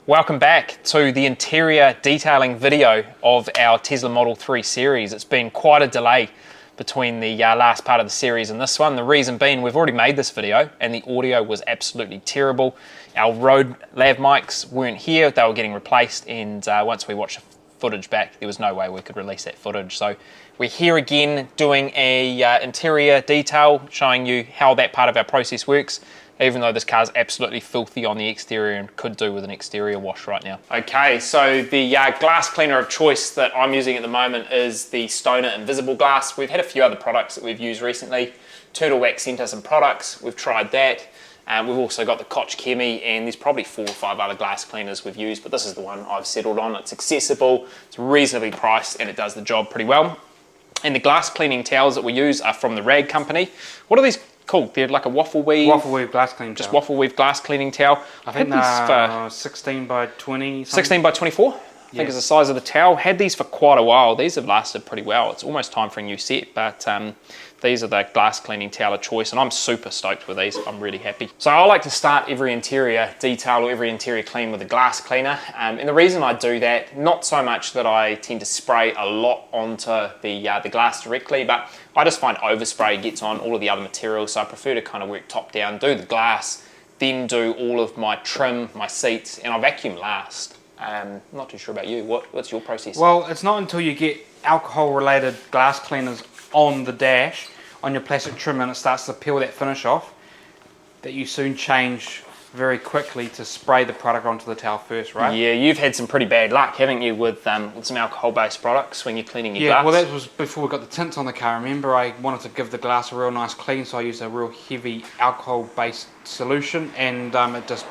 Welcome back to the interior detailing video of our Tesla Model 3 series. It's been quite a delay between the last part of the series and this one. The reason being, we've already made this video and the audio was absolutely terrible. Our Rode lav mics weren't here, they were getting replaced, and once we watched the footage back, there was no way we could release that footage. So we're here again doing a interior detail, showing you how that part of our process works, even though this car's absolutely filthy on the exterior and could do with an exterior wash right now. Okay, so the glass cleaner of choice that I'm using at the moment is the Stoner Invisible Glass. We've had a few other products that we've used recently. Turtle Wax sent us some products, we've tried that. We've also got the Koch Chemie, and there's probably 4 or 5 other glass cleaners we've used, but this is the one I've settled on. It's accessible, it's reasonably priced, and it does the job pretty well. And the glass cleaning towels that we use are from the Rag company. What are these called? They're like a waffle weave? Waffle weave glass cleaning towel. Just waffle weave glass cleaning towel. I think they're 16 by 20 something. 16 by 24? I think is the size of the towel. Had these for quite a while. These have lasted pretty well. It's almost time for a new set, but these are the glass cleaning towel of choice, and I'm super stoked with these. I'm really happy. So I like to start every interior detail or every interior clean with a glass cleaner, and the reason I do that, not so much that I tend to spray a lot onto the glass directly, but I just find overspray gets on all of the other materials, so I prefer to kind of work top down, do the glass, then do all of my trim, my seats, and I vacuum last. I'm not too sure about you. What's your process? Well, it's not until you get alcohol-related glass cleaners on the dash, on your plastic trim, and it starts to peel that finish off, that you soon change very quickly to spray the product onto the towel first, right? Yeah, you've had some pretty bad luck, haven't you, with some alcohol-based products when you're cleaning your glass? Yeah, well, that was before we got the tints on the car. Remember, I wanted to give the glass a real nice clean, so I used a real heavy alcohol-based solution, and it just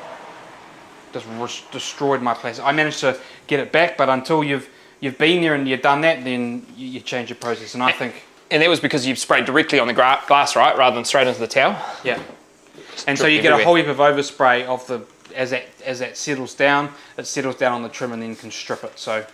destroyed my plastic. I managed to get it back, but until you've been there and you've done that, then you change your process. And I think... And that was because you've sprayed directly on the glass, right, rather than straight into the towel? Yeah. And so you get a whole heap of overspray of the as that settles down, it settles down on the trim and then can strip it. So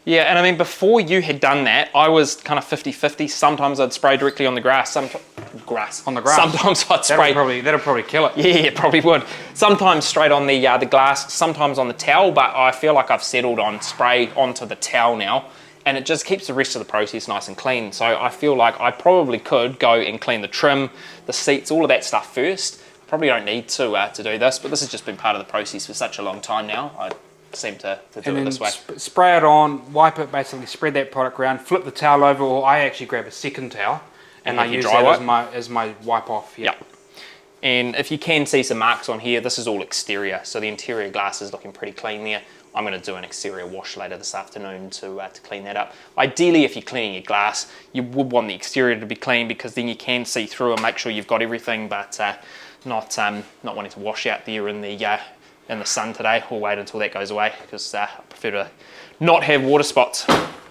yeah, and I mean, before you had done that, I was kind of 50-50. Sometimes I'd spray directly on the grass, on the grass. Sometimes I'd spray. That'll probably kill it. Yeah, it probably would. Sometimes straight on the glass, sometimes on the towel, but I feel like I've settled on spray onto the towel now, and it just keeps the rest of the process nice and clean. So I feel like I probably could go and clean the trim, the seats, all of that stuff first. Probably don't need to do this, but this has just been part of the process for such a long time now. I seem to do it this way. Spray it on, wipe it, basically spread that product around, flip the towel over, or I actually grab a second towel and I use that as my wipe off. Yeah. Yep. And if you can see some marks on here, this is all exterior, so the interior glass is looking pretty clean there. I'm going to do an exterior wash later this afternoon to clean that up. Ideally, if you're cleaning your glass, you would want the exterior to be clean, because then you can see through and make sure you've got everything, but not wanting to wash out there in the sun today. We'll wait until that goes away, because I prefer to not have water spots.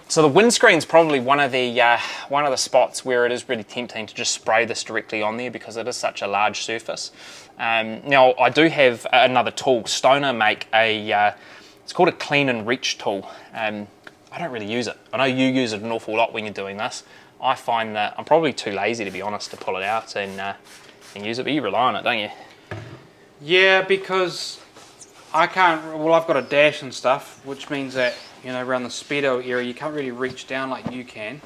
So the windscreen's probably one of the spots where it is really tempting to just spray this directly on there, because it is such a large surface. Now I do have another tool. Stoner make it's called a clean and reach tool. I don't really use it. I know you use it an awful lot when you're doing this. I find that I'm probably too lazy, to be honest, to pull it out and use it, but you rely on it, don't you? Yeah, because I can't, well, I've got a dash and stuff, which means that, you know, around the speedo area, you can't really reach down like you can.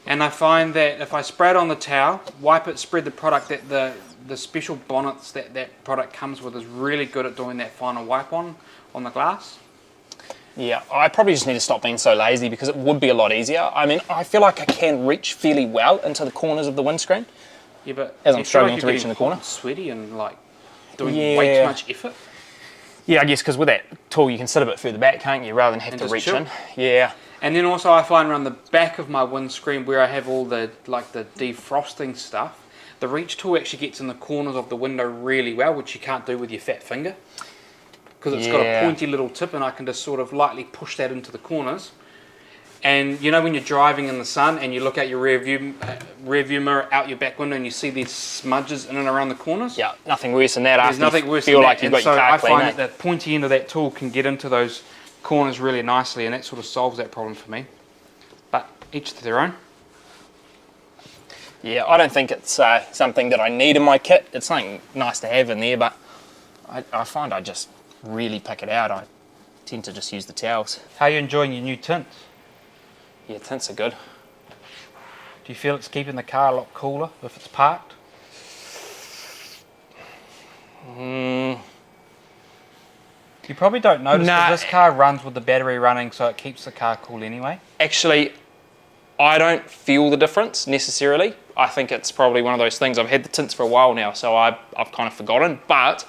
And I find that if I spray it on the towel, wipe it, spread the product, that the special bonnets that product comes with is really good at doing that final wipe on the glass. Yeah, I probably just need to stop being so lazy, because it would be a lot easier. I mean, I feel like I can reach fairly well into the corners of the windscreen. Yeah, but as I'm struggling to reach in the corner. Sweaty and like doing way too much effort. Yeah, I guess because with that tool you can sit a bit further back, can't you, rather than have to reach in. Yeah. And then also I find around the back of my windscreen, where I have all the defrosting stuff, the reach tool actually gets in the corners of the window really well, which you can't do with your fat finger, because it's got a pointy little tip, and I can just sort of lightly push that into the corners. And you know, when you're driving in the sun and you look out your rear view mirror out your back window and you see these smudges in and around the corners? Yeah, nothing worse than that. There's nothing worse than that. And so I find that the pointy end of that tool can get into those corners really nicely, and that sort of solves that problem for me. But each to their own. Yeah, I don't think it's something that I need in my kit. It's something nice to have in there, but I find I just really pick it out. I tend to just use the towels. How are you enjoying your new tints? Yeah, tints are good. Do you feel it's keeping the car a lot cooler if it's parked? You probably don't notice because this car runs with the battery running, so it keeps the car cool anyway. Actually, I don't feel the difference necessarily. I think it's probably one of those things. I've had the tints for a while now, so I've kind of forgotten. But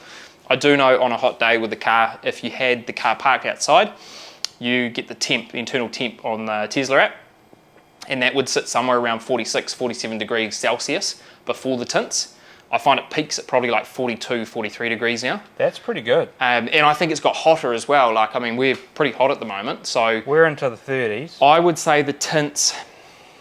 I do know on a hot day with the car, if you had the car parked outside, you get the internal temp on the Tesla app, and that would sit somewhere around 46, 47 degrees Celsius before the tints. I find it peaks at probably like 42, 43 degrees now. That's pretty good. And I think it's got hotter as well. Like, I mean, we're pretty hot at the moment, so... We're into the 30s. I would say the tints,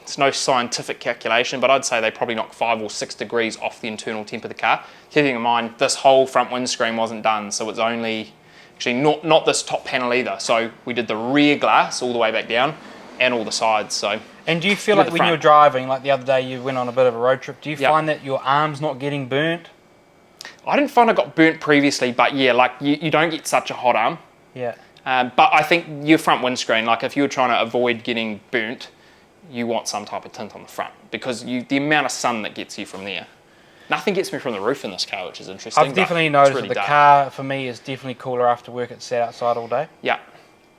it's no scientific calculation, but I'd say they probably knock 5 or 6 degrees off the internal temp of the car. Keeping in mind, this whole front windscreen wasn't done, so it's only... Actually, not this top panel either. So we did the rear glass all the way back down and all the sides, so... And do you feel like when you're driving, like the other day you went on a bit of a road trip, do you find that your arm's not getting burnt? I didn't find I got burnt previously, but yeah, like you don't get such a hot arm. Yeah. But I think your front windscreen, like if you're trying to avoid getting burnt, you want some type of tint on the front because the amount of sun that gets you from there. Nothing gets me from the roof in this car, which is interesting. I've definitely noticed that the car, for me, is definitely cooler after work. It's sat outside all day. Yeah.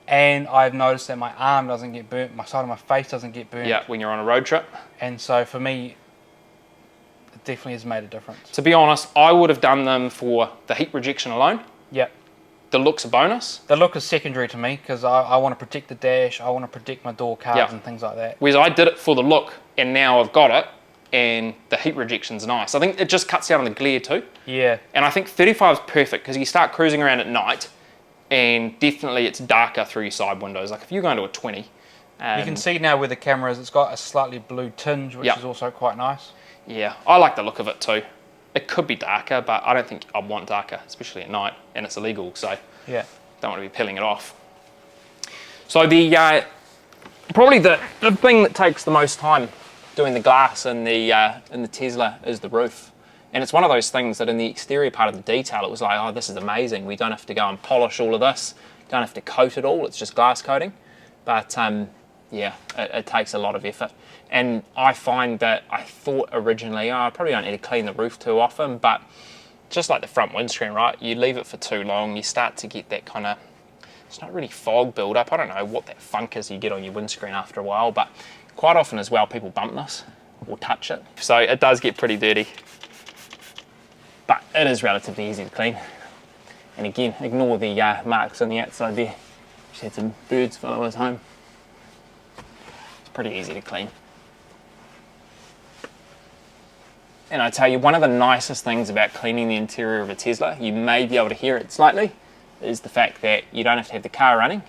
And I've noticed that my arm doesn't get burnt, my side of my face doesn't get burnt. Yeah, when you're on a road trip. And so for me, it definitely has made a difference. To be honest, I would have done them for the heat rejection alone. Yeah. The look's a bonus. The look is secondary to me because I want to protect the dash, I want to protect my door cards and things like that. Whereas I did it for the look and now I've got it and the heat rejection's nice. I think it just cuts down on the glare too. Yeah. And I think 35 is perfect because you start cruising around at night and definitely it's darker through your side windows. Like if you're going to a 20. You can see now where the camera is, it's got a slightly blue tinge, which is also quite nice. Yeah, I like the look of it too. It could be darker, but I don't think I'd want darker, especially at night, and it's illegal, so yeah, don't want to be peeling it off. So the probably the thing that takes the most time doing the glass in the Tesla is the roof. And it's one of those things that in the exterior part of the detail, it was like, oh, this is amazing. We don't have to go and polish all of this. Don't have to coat it all. It's just glass coating. But yeah, it takes a lot of effort. And I find that I thought originally, oh, I probably don't need to clean the roof too often, but just like the front windscreen, right? You leave it for too long, you start to get that kind of, it's not really fog build-up. I don't know what that funk is you get on your windscreen after a while, but quite often as well, people bump this or touch it. So it does get pretty dirty. But it is relatively easy to clean. And again, ignore the marks on the outside there. Just had some birds follow us home. It's pretty easy to clean. And I tell you, one of the nicest things about cleaning the interior of a Tesla, you may be able to hear it slightly, is the fact that you don't have to have the car running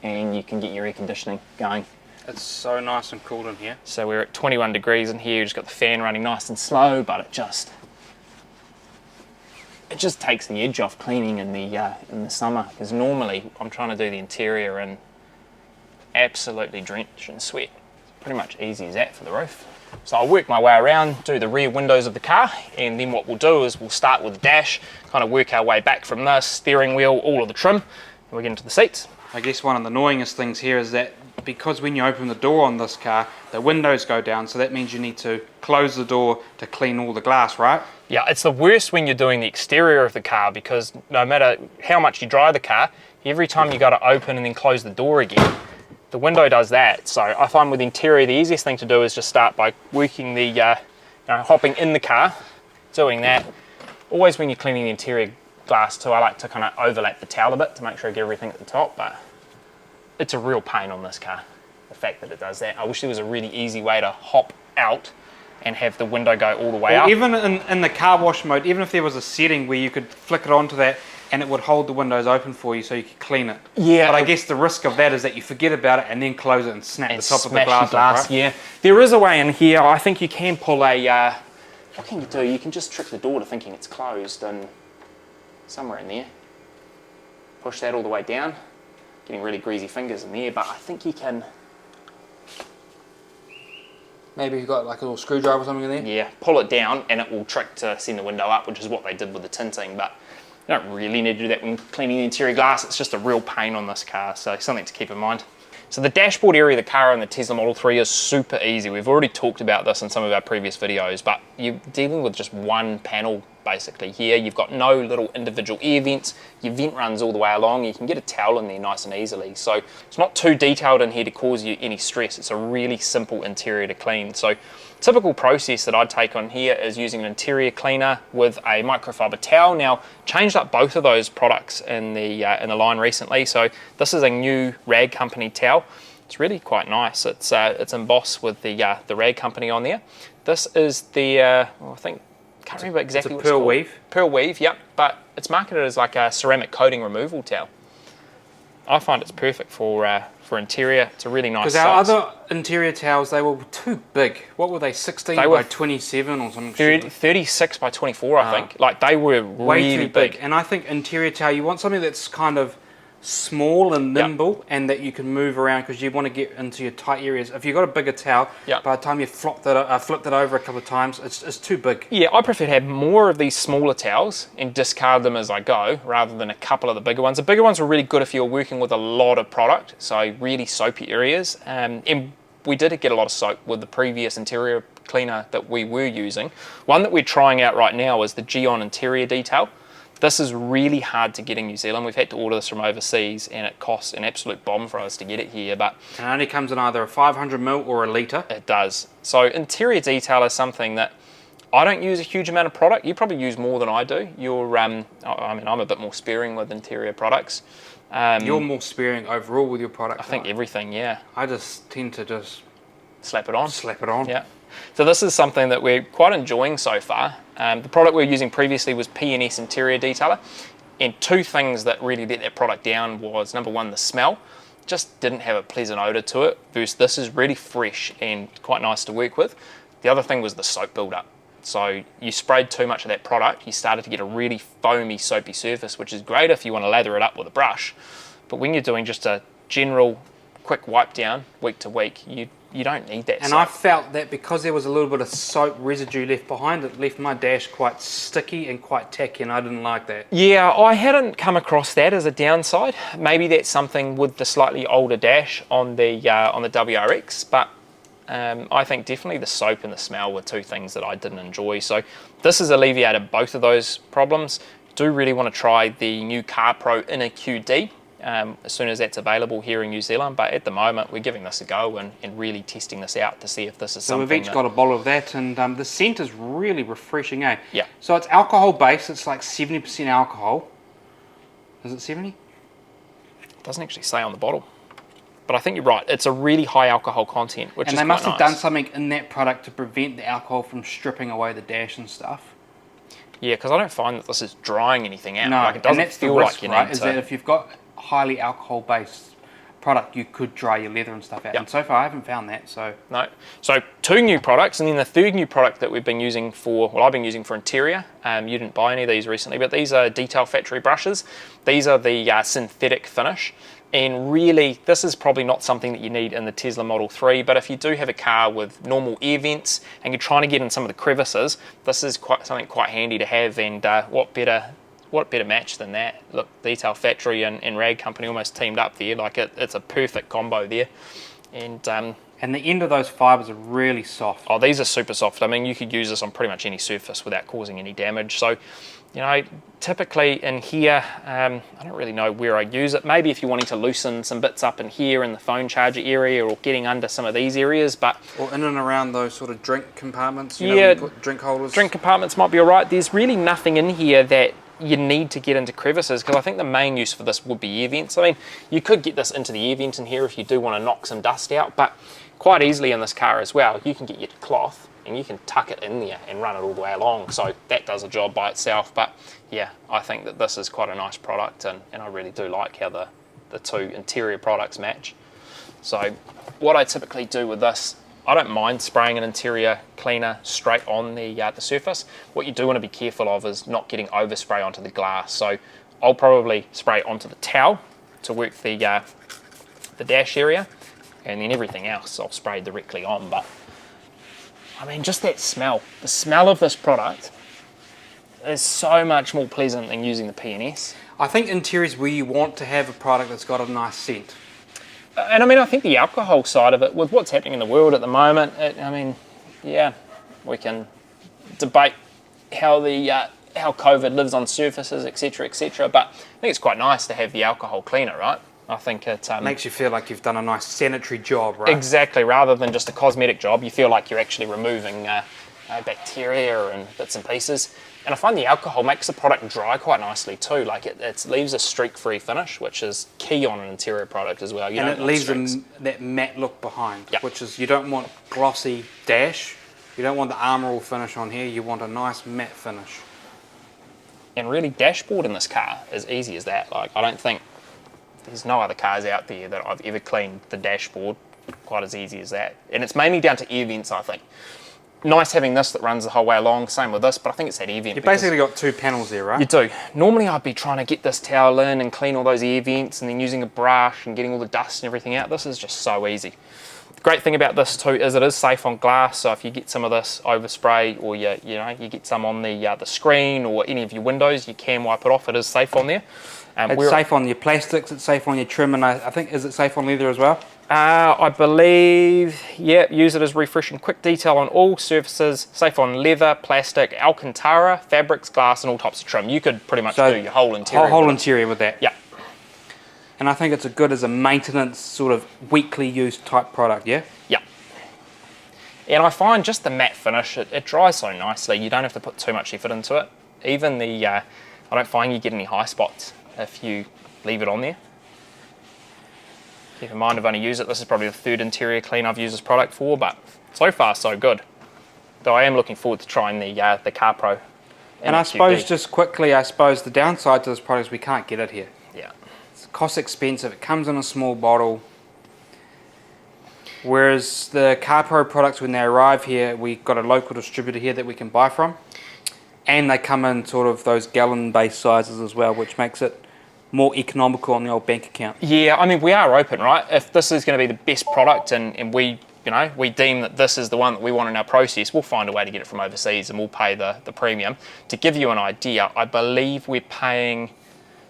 and you can get your air conditioning going. It's so nice and cool in here. So we're at 21 degrees in here, you've just got the fan running nice and slow, but it just takes the edge off cleaning in the summer, because normally I'm trying to do the interior and absolutely drenched in sweat. It's pretty much easy as that for the roof. So I'll work my way around, do the rear windows of the car, and then what we'll do is we'll start with the dash, kind of work our way back from this, steering wheel, all of the trim, and we get into the seats. I guess one of the annoyingest things here is that because when you open the door on this car, the windows go down, so that means you need to close the door to clean all the glass, right? Yeah, it's the worst when you're doing the exterior of the car, because no matter how much you dry the car, every time you got to open and then close the door again, the window does that. So I find with the interior, the easiest thing to do is just start by working the, hopping in the car, doing that. Always when you're cleaning the interior glass too, I like to kind of overlap the towel a bit to make sure I get everything at the top, but it's a real pain on this car, the fact that it does that. I wish there was a really easy way to hop out and have the window go all the way up. Even in the car wash mode, even if there was a setting where you could flick it onto that and it would hold the windows open for you so you could clean it. Yeah. But I guess the risk of that is that you forget about it and then close it and snap the top of the glass off, right? Yeah. There is a way in here. I think you can pull a, what can you do? You can just trick the door to thinking it's closed, and somewhere in there, push that all the way down. Getting really greasy fingers in there, but I think you can. Maybe you've got like a little screwdriver or something in there? Yeah, pull it down and it will trick to send the window up, which is what they did with the tinting, but You don't really need to do that when cleaning the interior glass. It's just a real pain on this car, so something to keep in mind. So the dashboard area of the car in the Tesla Model 3 is super easy. We've already talked about this in some of our previous videos, but you're dealing with just one panel basically here. You've got no little individual air vents. Your vent runs all the way along. You can get a towel in there nice and easily. So it's not too detailed in here to cause you any stress. It's a really simple interior to clean. So typical process that I'd take on here is using an interior cleaner with a microfiber towel. Now, changed up both of those products in the line recently. So this is a new Rag Company towel. It's really quite nice. It's embossed with the Rag Company on there. This is the well, I think, can't remember exactly what it's called. Pearl weave. Pearl weave, yep. But it's marketed as like a ceramic coating removal towel. I find it's perfect for interior. It's a really nice size. Because our other interior towels, they were too big. What were they, 16 by 27 or something? 36 by 24, I think. Like, they were way really too big. And I think interior towel, you want something that's kind of small and nimble, and that you can move around because you want to get into your tight areas. If you've got a bigger towel, by the time you flipped it over a couple of times, it's too big. Yeah, I prefer to have more of these smaller towels and discard them as I go, rather than a couple of the bigger ones. The bigger ones are really good if you're working with a lot of product, so really soapy areas. And we did get a lot of soap with the previous interior cleaner that we were using. One that we're trying out right now is the Gyeon Interior Detailer. This is really hard to get in New Zealand. We've had to order this from overseas, and it costs an absolute bomb for us to get it here. But it only comes in either a 500ml or a litre. It does. So interior detail is something that I don't use a huge amount of product. You probably use more than I do. I mean, I'm a bit more sparing with interior products. You're more sparing overall with your product. I think everything, yeah. I just tend to just slap it on. Slap it on. Yeah. So this is something that we're quite enjoying so far. The product we were using previously was P&S Interior Detailer, and two things that really let that product down was, number one, the smell. Just didn't have a pleasant odour to it, versus this is really fresh and quite nice to work with. The other thing was the soap build-up. So you sprayed too much of that product, you started to get a really foamy, soapy surface, which is great if you want to lather it up with a brush. But when you're doing just a general quick wipe down week to week, you don't need that and soap. I felt that because there was a little bit of soap residue left behind, it left my dash quite sticky and quite tacky, and I didn't like that. Yeah, I hadn't come across that as a downside. Maybe that's something with the slightly older dash on the WRX, but I think definitely the soap and the smell were two things that I didn't enjoy. So this has alleviated both of those problems. Do really want to try the new CarPro Inner QD. As soon as that's available here in New Zealand, but at the moment we're giving this a go and really testing this out to see if this is something. So we've each got a bottle of that, and the scent is really refreshing, eh? Yeah. So it's alcohol based, it's like 70% alcohol. Is it 70? It doesn't actually say on the bottle, but I think you're right. It's a really high alcohol content, which is quite nice. And they must have done something in that product to prevent the alcohol from stripping away the dash and stuff. Yeah, because I don't find that this is drying anything out. No, like it doesn't feel like you need to. Is that if you've got highly alcohol based product, you could dry your leather and stuff out. Yep. And so far I haven't found that. So no. So two new products, and then the third new product that we've been using I've been using for interior. You didn't buy any of these recently, but these are Detail Factory brushes. These are the synthetic finish. And really, this is probably not something that you need in the Tesla Model 3, but if you do have a car with normal air vents and you're trying to get in some of the crevices, this is something quite handy to have. And what better match than that? Look, Detail Factory and Rag Company almost teamed up there. Like it's a perfect combo there. And the end of those fibres are really soft. Oh, these are super soft. I mean, you could use this on pretty much any surface without causing any damage. So, you know, typically in here, I don't really know where I use it. Maybe if you're wanting to loosen some bits up in here in the phone charger area, or getting under some of these areas, but or in and around those sort of drink compartments. You know, put drink holders. Drink compartments might be all right. There's really nothing in here that you need to get into crevices, because I think the main use for this would be air vents. I mean, you could get this into the air vent in here if you do want to knock some dust out, but quite easily in this car as well, you can get your cloth and you can tuck it in there and run it all the way along. So that does a job by itself. But yeah, I think that this is quite a nice product, and I really do like how the two interior products match. So what I typically do with this, I don't mind spraying an interior cleaner straight on the surface. What you do want to be careful of is not getting overspray onto the glass. So I'll probably spray onto the towel to work the dash area, and then everything else I'll spray directly on. But I mean, just that smell, the smell of this product is so much more pleasant than using the PNS. I think interiors where you want to have a product that's got a nice scent. And I mean, I think the alcohol side of it, with what's happening in the world at the moment, I mean, yeah, we can debate how how COVID lives on surfaces, etc., but I think it's quite nice to have the alcohol cleaner, right? I think it Makes you feel like you've done a nice sanitary job, right? Exactly, rather than just a cosmetic job, you feel like you're actually removing bacteria and bits and pieces. And I find the alcohol makes the product dry quite nicely too. Like it leaves a streak-free finish, which is key on an interior product as well. And it leaves that matte look behind, yep. which is, you don't want glossy dash, you don't want the Armor All finish on here, you want a nice matte finish. And really, dashboard in this car is easy as that. Like, I don't think there's no other cars out there that I've ever cleaned the dashboard quite as easy as that. And it's mainly down to air vents, I think. Nice having this that runs the whole way along, same with this, but I think it's that air vent. You've basically got two panels there, right? You do. Normally I'd be trying to get this towel in and clean all those air vents and then using a brush and getting all the dust and everything out. This is just so easy. The great thing about this too is it is safe on glass, so if you get some of this overspray or you get some on the screen or any of your windows, you can wipe it off. It is safe on there. It's safe on your plastics, it's safe on your trim, and I think, is it safe on leather as well? I believe, yeah, use it as refreshing quick detail on all surfaces, safe on leather, plastic, Alcantara, fabrics, glass, and all types of trim. You could pretty much do your whole interior. Whole interior with that. Yeah. And I think it's a good as a maintenance sort of weekly use type product, yeah? Yeah. And I find just the matte finish, it dries so nicely. You don't have to put too much effort into it. Even the, I don't find you get any high spots if you leave it on there. Keep in mind I've only used it, this is probably the third interior clean I've used this product for, but so far so good. Though I am looking forward to trying the CarPro. And I suppose just quickly, the downside to this product is we can't get it here. Yeah. It's cost expensive, it comes in a small bottle. Whereas the CarPro products, when they arrive here, we've got a local distributor here that we can buy from. And they come in sort of those gallon-based sizes as well, which makes it more economical on the old bank account. Yeah, I mean, we are open, right? If this is going to be the best product and we deem that this is the one that we want in our process, we'll find a way to get it from overseas and we'll pay the premium. To give you an idea, I believe we're paying,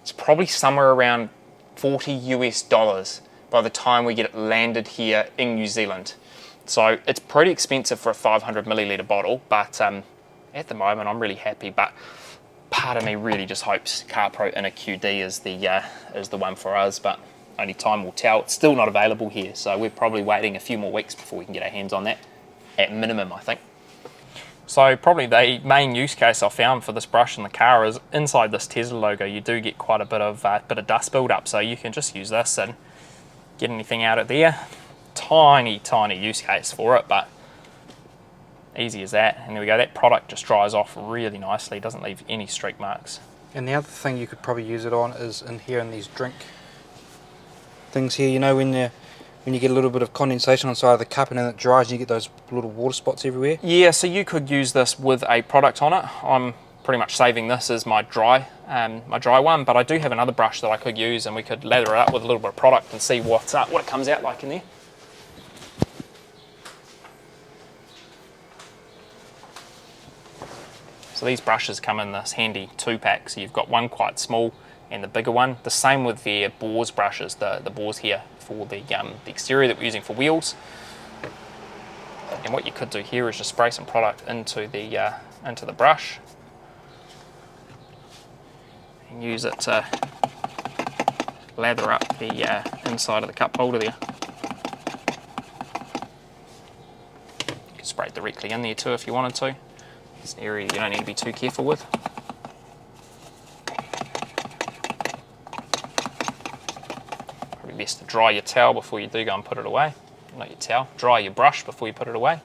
it's probably somewhere around $40 US by the time we get it landed here in New Zealand. So it's pretty expensive for a 500 milliliter bottle, but at the moment I'm really happy. But part of me really just hopes CarPro in a QD is the one for us, but only time will tell. It's still not available here, so we're probably waiting a few more weeks before we can get our hands on that, at minimum, I think. So probably the main use case I found for this brush in the car is inside this Tesla logo you do get quite a bit of dust build up, so you can just use this and get anything out of there. Tiny use case for it, but easy as that. And there we go, that product just dries off really nicely, doesn't leave any streak marks. And the other thing you could probably use it on is in here in these drink things here, you know, when you get a little bit of condensation on the side of the cup and then it dries and you get those little water spots everywhere. Yeah, so you could use this with a product on it. I'm pretty much saving this as my dry one, but I do have another brush that I could use and we could lather it up with a little bit of product and see what it comes out like in there. So these brushes come in this handy 2-pack, so you've got one quite small and the bigger one. The same with their Bores brushes, the Bores here for the exterior that we're using for wheels. And what you could do here is just spray some product into the brush and use it to lather up the inside of the cup holder there. You can spray it directly in there too if you wanted to. It's an area you don't need to be too careful with. Probably best to dry your towel before you do go and put it away. Not your towel, dry your brush before you put it away.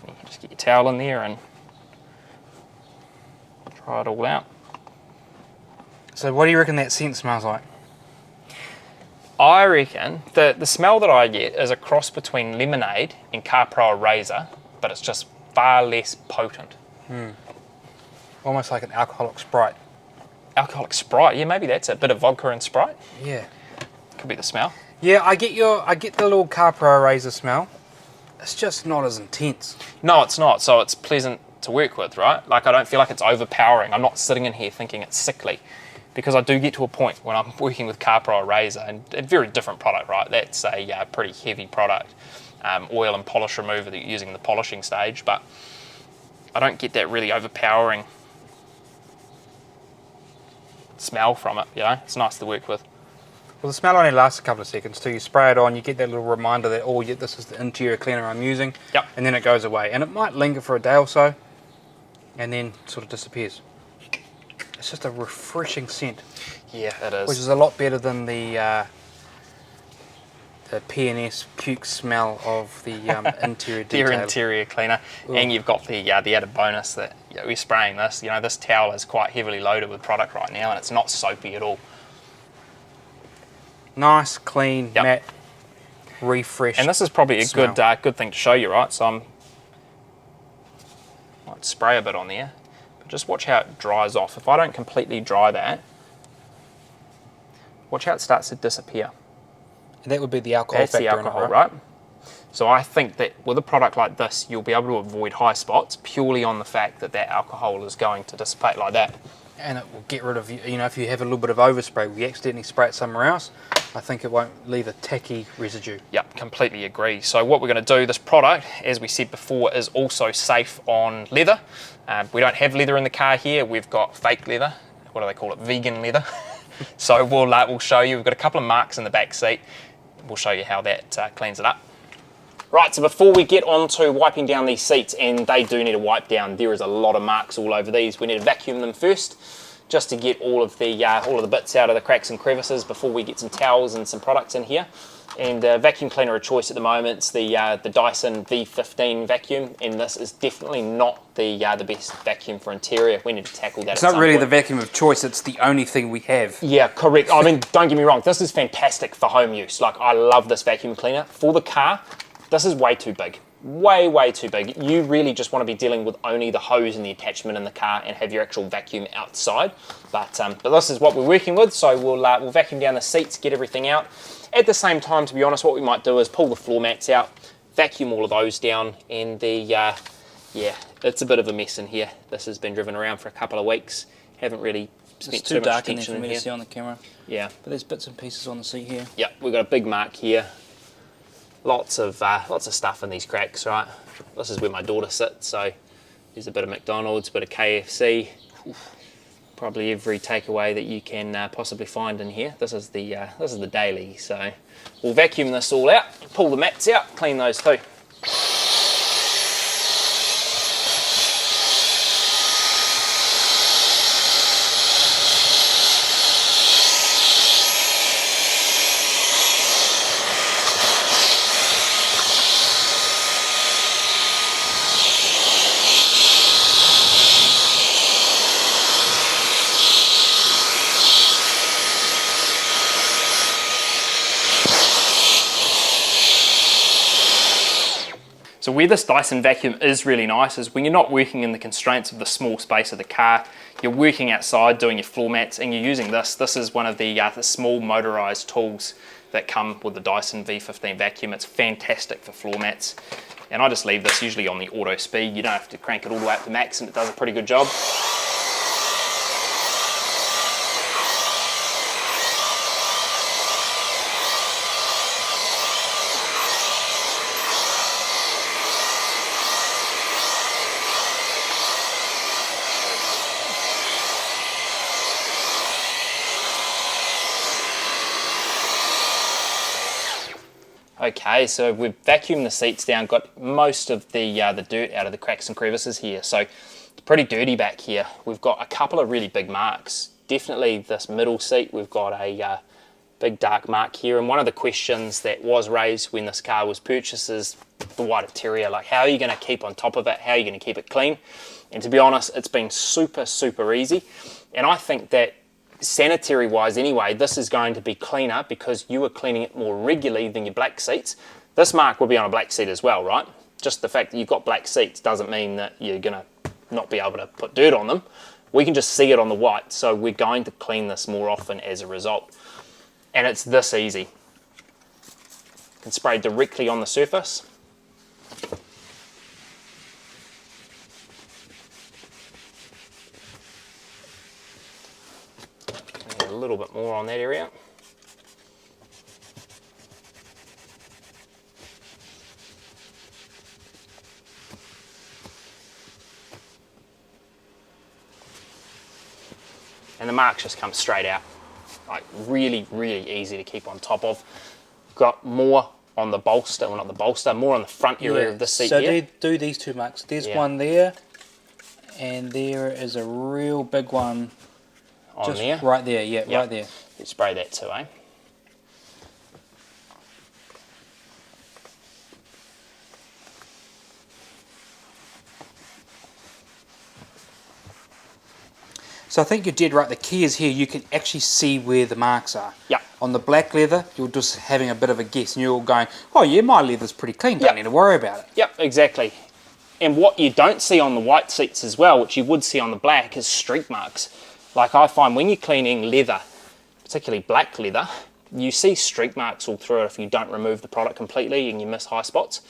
You can just get your towel in there and dry it all out. So what do you reckon that scent smells like? I reckon the smell that I get is a cross between lemonade and CarPro Razor, but it's just far less potent. Almost like an alcoholic Sprite. Alcoholic Sprite, yeah, maybe that's it. Bit of vodka and Sprite. Yeah. Could be the smell. Yeah, I get the little CarPro Razor smell. It's just not as intense. No, it's not. So it's pleasant to work with, right? Like, I don't feel like it's overpowering. I'm not sitting in here thinking it's sickly, because I do get to a point when I'm working with CarPro Razor, and a very different product, right? That's a pretty heavy product, oil and polish remover that you're using in the polishing stage, but I don't get that really overpowering smell from it, you know? It's nice to work with. Well, the smell only lasts a couple of seconds too. You spray it on, you get that little reminder that, oh yeah, this is the interior cleaner I'm using. Yep. And then it goes away. And it might linger for a day or so, and then sort of disappears. It's just a refreshing scent. Yeah, it is. Which is a lot better than the P&S puke smell of the interior detailer. Your interior cleaner. Ooh. And you've got the added bonus that we're spraying this. You know, this towel is quite heavily loaded with product right now, and it's not soapy at all. Nice, clean, matte, refreshed. And this is probably a smell. good thing to show you, right? So I might spray a bit on there, but just watch how it dries off. If I don't completely dry that, watch how it starts to disappear. And that would be the alcohol factor. That's the alcohol, in it, right? So I think that with a product like this, you'll be able to avoid high spots purely on the fact that that alcohol is going to dissipate like that. And it will get rid of, you know, if you have a little bit of overspray, we accidentally spray it somewhere else, I think it won't leave a tacky residue. Yep, completely agree. So what we're going to do, this product, as we said before, is also safe on leather. We don't have leather in the car here. We've got fake leather. What do they call it? Vegan leather. So we'll show you. We've got a couple of marks in the back seat. We'll show you how that cleans it up. Right, so before we get on to wiping down these seats, and they do need a wipe down, there is a lot of marks all over these. We need to vacuum them first, just to get all of the bits out of the cracks and crevices before we get some towels and some products in here. And vacuum cleaner of choice at the moment, it's the Dyson V15 vacuum, and this is definitely not the best vacuum for interior. We need to tackle that. It's not really the vacuum of choice, it's the only thing we have. Yeah, correct. I mean, don't get me wrong, this is fantastic for home use. Like, I love this vacuum cleaner. For the car, this is way too big. Way too big. You really just want to be dealing with only the hose and the attachment in the car and have your actual vacuum outside. But this is what we're working with, so we'll vacuum down the seats, get everything out. At the same time, to be honest, what we might do is pull the floor mats out, vacuum all of those down, and yeah, it's a bit of a mess in here. This has been driven around for a couple of weeks. Haven't really spent too much attention in here. It's too dark in there for me to see on the camera. Yeah. But there's bits and pieces on the seat here. Yeah, we've got a big mark here. Lots of stuff in these cracks, right? This is where my daughter sits, so there's a bit of McDonald's, a bit of KFC, probably every takeaway that you can possibly find in here. This is the daily, so we'll vacuum this all out, pull the mats out, clean those too. So where this Dyson vacuum is really nice is when you're not working in the constraints of the small space of the car, you're working outside doing your floor mats and you're using this. This is one of the small motorized tools that come with the Dyson V15 vacuum. It's fantastic for floor mats. And I just leave this usually on the auto speed. You don't have to crank it all the way up to max and it does a pretty good job. Okay, so we've vacuumed the seats down, got most of the dirt out of the cracks and crevices here. So it's pretty dirty back here. We've got a couple of really big marks. Definitely this middle seat, we've got a big dark mark here. And one of the questions that was raised when this car was purchased is the white interior. Like, how are you going to keep on top of it? How are you going to keep it clean? And to be honest, it's been super easy. And I think that sanitary wise anyway, this is going to be cleaner because you are cleaning it more regularly than your black seats. This mark will be on a black seat as well, right? Just the fact that you've got black seats doesn't mean that you're going to not be able to put dirt on them. We can just see it on the white, so we're going to clean this more often as a result. And it's this easy. You can spray directly on the surface. little bit more on that area. And the marks just come straight out. Like really, really easy to keep on top of. Got more on the bolster, well not the bolster, more on the front area of the seat here. So do these two marks. There's Yeah. one there, and there is a real big one On just there. right there, yeah, Yep. right there. You spray that too, eh? So I think you did right. The key is here. You can actually see where the marks are. Yep. On the black leather, you're just having a bit of a guess, and you're all going, "Oh yeah, my leather's pretty clean. Don't Yep. need to worry about it." Yep, exactly. And what you don't see on the white seats as well, which you would see on the black, is streak marks. Like I find when you're cleaning leather, particularly black leather, you see streak marks all through it if you don't remove the product completely and you miss high spots.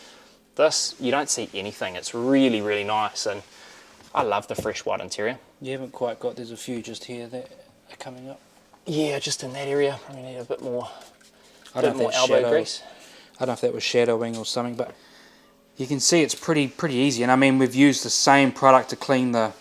This, you don't see anything. It's really, really nice, and I love the fresh white interior. You haven't quite got. There's a few just here that are coming up. Yeah, just in that area. Probably need a bit more, I don't know if that's elbow shadow. grease. I don't know if that was shadowing or something, but you can see it's pretty easy. And I mean, we've used the same product to clean the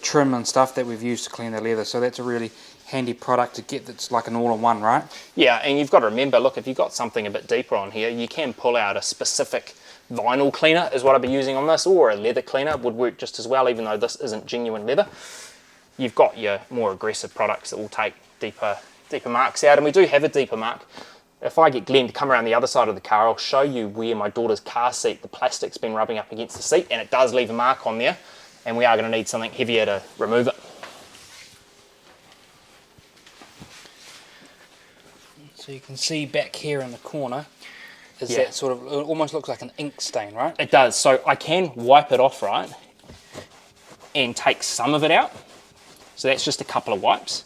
trim and stuff that we've used to clean the leather. So that's a really handy product to get. That's like an all-in-one, right? Yeah, and you've got to remember, look, if you've got something a bit deeper on here, you can pull out a specific vinyl cleaner is what I'd be using on this, or a leather cleaner would work just as well, even though this isn't genuine leather. You've got your more aggressive products that will take deeper marks out, and we do have a deeper mark. If I get Glenn to come around the other side of the car, I'll show you where my daughter's car seat, the plastic's been rubbing up against the seat, and it does leave a mark on there, and we are going to need something heavier to remove it. So you can see back here in the corner is Yeah. that sort of, it almost looks like an ink stain, right? It does. So I can wipe it off, right, and take some of it out. So that's just a couple of wipes.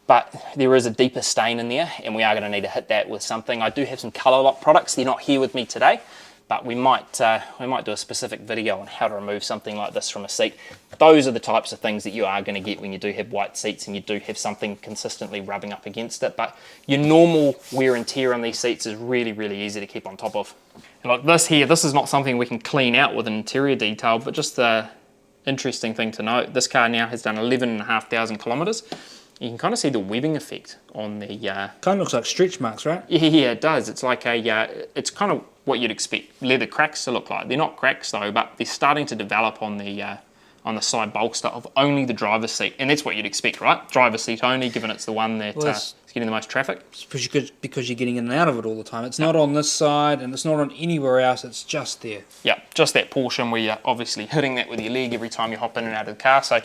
But there is a deeper stain in there, and we are going to need to hit that with something. I do have some colour lock products. They're not here with me today, but we might do a specific video on how to remove something like this from a seat. Those are the types of things that you are going to get when you do have white seats and you do have something consistently rubbing up against it. But your normal wear and tear on these seats is really, really easy to keep on top of. And like this here, this is not something we can clean out with an interior detail, but just the interesting thing to note, this car now has done 11,500 kilometres. You can kind of see the webbing effect on the... Kind of looks like stretch marks, right? Yeah, it does. It's like it's kind of what you'd expect leather cracks to look like. They're not cracks though, but they're starting to develop on the side bolster of only the driver's seat. And that's what you'd expect, right? Driver's seat only, given it's the one that is getting the most traffic. Because you're getting in and out of it all the time. It's not on this side and it's not on anywhere else, it's just there. Yeah, just that portion where you're obviously hitting that with your leg every time you hop in and out of the car. So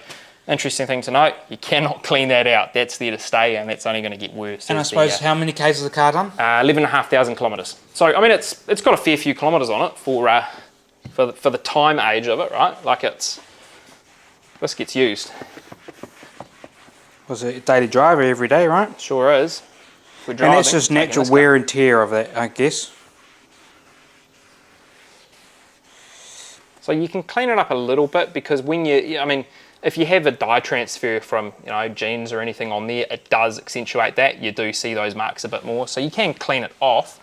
interesting thing to note, you cannot clean that out. That's there to stay, and that's only going to get worse. And I suppose, how many Ks has the car done? 11,500 kilometres. So, I mean, it's got a fair few kilometres on it for the time age of it, right? Like this gets used. Was it a daily driver every day, right? Sure is. We're And driving, that's just taking natural this wear and tear of that, I guess. So you can clean it up a little bit, because when I mean, if you have a dye transfer from, jeans or anything on there, it does accentuate that. You do see those marks a bit more. So you can clean it off,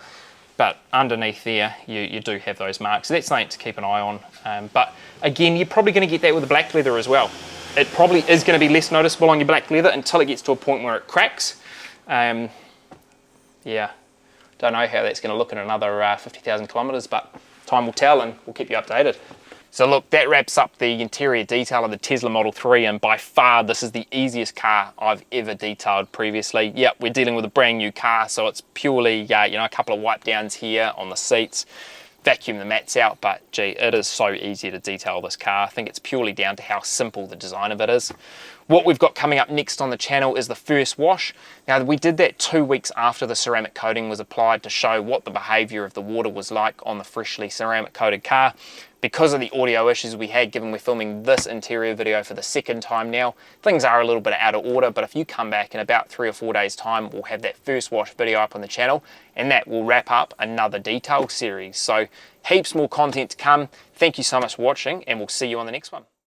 but underneath there, you do have those marks. So that's something to keep an eye on. But again, you're probably going to get that with the black leather as well. It probably is going to be less noticeable on your black leather until it gets to a point where it cracks. Yeah, don't know how that's going to look in another 50,000 kilometres, but time will tell, and we'll keep you updated. So look, that wraps up the interior detail of the Tesla Model 3, and by far this is the easiest car I've ever detailed previously. Yep, we're dealing with a brand new car, so it's purely a couple of wipe downs here on the seats, vacuum the mats out, but gee, it is so easy to detail this car. I think it's purely down to how simple the design of it is. What we've got coming up next on the channel is the first wash. Now, we did that 2 weeks after the ceramic coating was applied to show what the behaviour of the water was like on the freshly ceramic coated car. Because of the audio issues we had, given we're filming this interior video for the second time now, things are a little bit out of order, but if you come back in about 3 or 4 days time, we'll have that first wash video up on the channel, and that will wrap up another detail series. So heaps more content to come. Thank you so much for watching, and we'll see you on the next one.